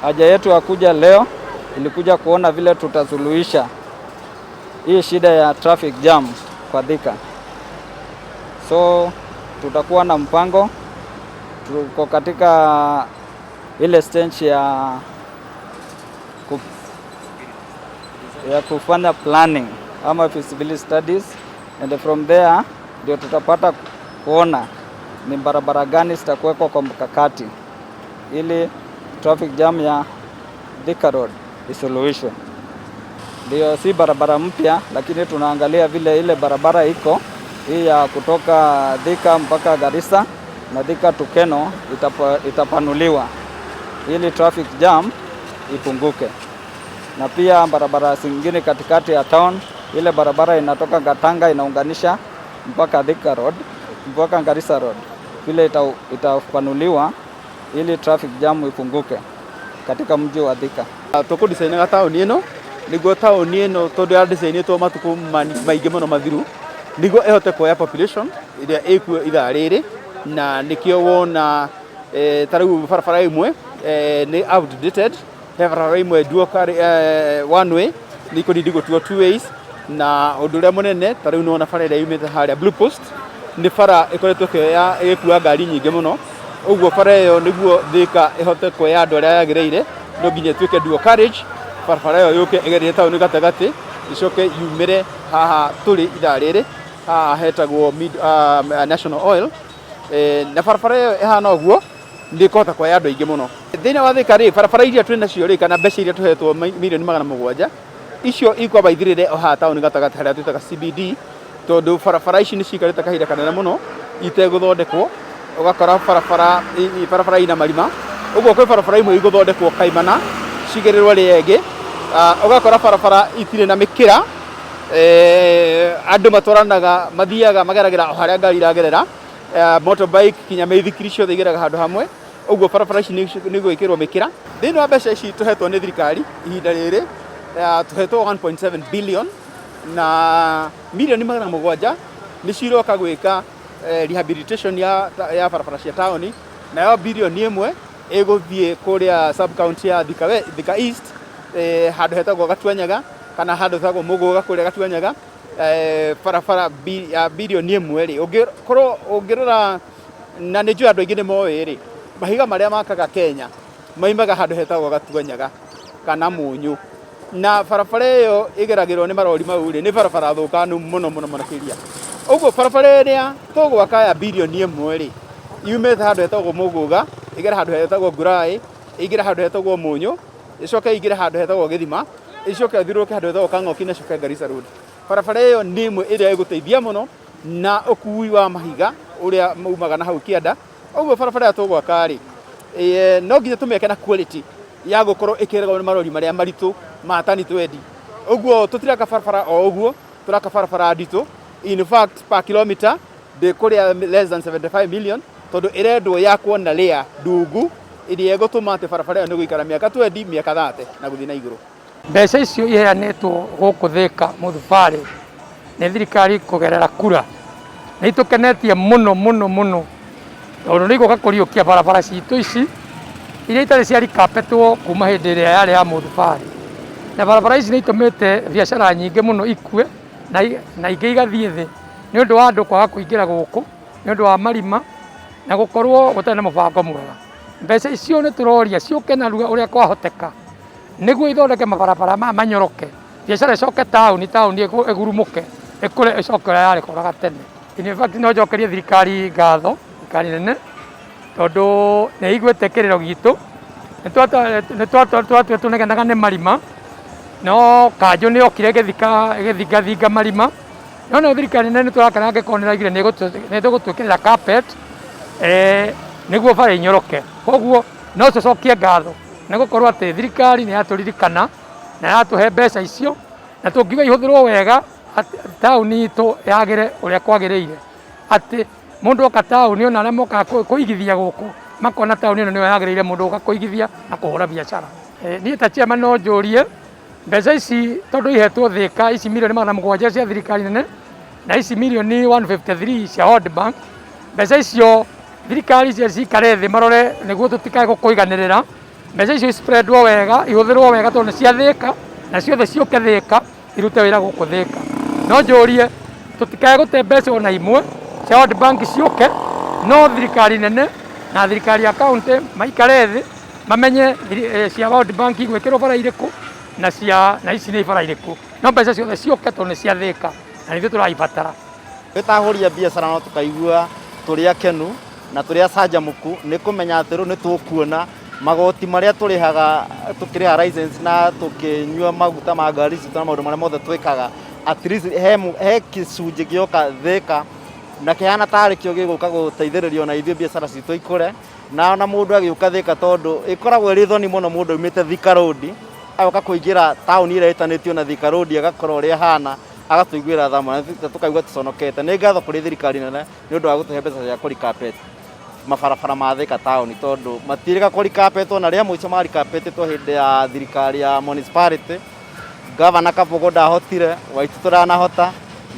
Haja yetu ya kuja leo ilikuja kuona vile tutasuluhisha hii shida ya traffic jam kwa Thika. So tutakuwa na mpango, tuko katika ile stage ya kufanya planning ama feasibility studies, and from there ndio tutapata kuona ni barabara gani zitakuwekwa kwa mkakati ili traffic jam ya Thika Road isuluhishwe. Ndio si barabara mpya, lakini tunaangalia vile ile barabara iko hii ya kutoka Thika mpaka Garissa na Thika to Keno itapanuliwa ili traffic jam ipunguke. Na pia barabara zingine katikati ya town, ile barabara inatoka Gatanga inaunganisha mpaka Thika Road mpaka Garissa Road, vile itapanuliwa ili traffic jam ipunguke katika mji wa Thika. Toko designaga taoni ino niguo taoni ino tondu ya designitwo matuku maingi muno mathiru niguo ehote kuoya population iria ikuo ithaa riri, na nikio wona tariu barabara imwe ni outdated, barabara imwe dual one way niko ndigo two ways, na undu ria munene tariu no na bara ria yumite haria Blue Post ni bara ikoretwo kioya igikua ngari nyingi muno, uguo bara iyo niguo Thika ihote kuoya andu aria yagireire no nginya tuike dual carriage, barabara iyo yuke igerie tauni gatagati icoke yumire haha turi ithaa riri haha hetagwo National Oil, na barabara iyo ihana uguo ndikota kuoya andu aingi muno thina wa Thika ri barabara iria twi nacio ri kana mbeca iria tuhetwo milioni 700 icio ikwamba ithirire o haha tauni gatagati haria twitaga CBD, tondu barabara ici ni cikarite kahinda kanene muno iteguthondekwo, ugakora barabara ina marima, uguo kwi barabara imwe iguthondekwo kaimana cigerirwo rienge, ugakora barabara itire na mikira, andu matwaranaga mathiaga mageragera o haria ngari iragerera, motorbike kinya mithikiri ciothe igeraga handu hamwe, uguo barabara ici ni gwikirwo mikira. Thini wa mbeca ici tuhetwo ni thirikari ihinda riri tuhetwo 1.7 billion na milioni 700 ni ciroka gwika rehabilitation ya barabara cia taoni, nayo bilioni imwe iguthie kuria sub county ya Thika East, handu hetagwo Gatuanyaga kana handu hetagwo Muguga kuria Gatuanyaga, barabara ya bilioni imwe ri ungirora na ni njui andu aingi ni moe ri mahiga maria makaga Kenya maimaga handu hetagwo Gatuanyaga kana Munyu, na barabara iyo igeragirwo ni marori mau ri ni barabara thukanu muno makiria. Uguo barabara iria tugwaka ya bilioni imwe ri yumite handu hetagwo Muguga igera handu hetagwo Ngurai, igera handu hetagwo Munyu, icoke igera handu hetagwo Githima, icoke thiruke handu hetagwo Kang'oki, na coke Garissa Road. Barabara iyo ni imwe iria iguteithia muno na ukui wa mahiga uria maumaga na hau kianda. Uguo barabara tugwaka ri no nginya tumeke na quality ya gukorwo ikiragwo ni marori maria maritu matani 20. Uguo tutiraka barabara o uguo, turaka barabara nditu. In fact per kilometer de kuria less than 75 million, tondu irendwo ya kuona ria ndungu iria igutuma ati barabara iyo ni guikara miaka 20 miaka 30 na guthi na iguru. Mbeca icio iheanitwo guku Thika muthubari ni thirikari kugerera kura na itukenetie muno tondu ni gukakuriukia barabara citu ici iria itari ciari kapetwo kuma hindi iria yari ya muthubari, na barabara ici ni itumite biashara nyingi muno ikue na ingi igathie thi ni undu wa andu kwaga kuingira guku, ni undu wa marima na gukorwo gutari na mubango mwega. Mbeca icio ni turoria ciuke na ruga uria kwahoteka niguo ithondeke mabarabara manyoroke, biashara icoke tauni igurumuke ikure icoke uria yari koraga tene. In fact no njokerie thirikari ngatho, thirikari nene, tondu ni iguite kiriro gitu, ni tunegenaga ni marima no kanjo ni okire githinga marima, no thirikari nene turakana ngikoneraigire ni tugutwikirira carpet niguo bara inyoroke. Koguo no tucokie ngatho ni gukorwo ati thirikari ni yaturirikana na yatuhe mbeca icio, na tungiuga ihuthirwo wega tauni itu yagire uria kwagiriire, ati mundu oka tauni ona aria moka kuigithia guku makona tauni ino niyo yagiriire mundu oka kuigithia na kuhura biashara. Ni ta chairman no njurie mbeca ici tondu ihetwo Thika ici milioni 700 cia thirikari nene na ici milioni 153 cia World Bank, mbeca icio thirikari cikare thi marore niguo tutikae gukuiganirira mbeca icio spreadwo wega ihũthĩrwo wega tondũ nĩ cia Thika na ciothe ciũke Thika irute wĩra gũkũ Thika. No njũrie tũtikae gũte mbeca ona imwe cia World Bank ciũke, no thirikari nene na thirikari ya kaunti maikare thĩ mamenye cia World Bank igwĩkĩrwo bara irĩkũ na ici nĩ bara irĩkũ, no mbeca ciothe ciũke tondũ nĩ cia Thika na nithuĩ tũraibatara. Twĩtahũria biacara no tũkaigua tũrĩ akenu na tũrĩ acanjamũku nĩ kũmenya atĩ rĩu nĩ tũkuona magoti marĩa tũrĩhaga tũkĩrĩha license na tũkĩnyua maguta ma ngari citũ na maũndũ marĩa mothe twĩkaga, at least he gĩcunjĩ gĩoka Thika na kĩhana tarĩ kĩo gĩgũka gũteithĩrĩrio na ithuĩ biacara citũ ikũre, na ona mũndũ agĩũka Thika tondũ ĩkoragwo ĩrĩ thoni mũno mũndũ aumĩte Thika Road agoka kũingĩra taũni ĩrĩa ĩtanĩtio na Thika Road agakorwo ũrĩa hana agatũiguĩra tha mũno tũkaigua tũconokete. Nĩ ngatho kũrĩ thirikari nene nĩ ũndũ wa gũtũhe mbeca cia kũrikapeti mabarabara ma Thika taũni, tondũ matirĩga kũrikapetwo na rĩa mũico marikapetĩtwo hĩndĩ ya thirikari ya municipality. Gavana Kabogo ndahotire, Waititũ ndanahota,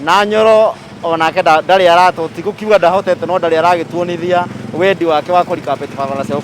na Nyoro onake ndarĩ aratwo, ti gũkiuga ndahotete no ndarĩ aragĩtuonithia wendi wake wa kũrikapeti barabara cia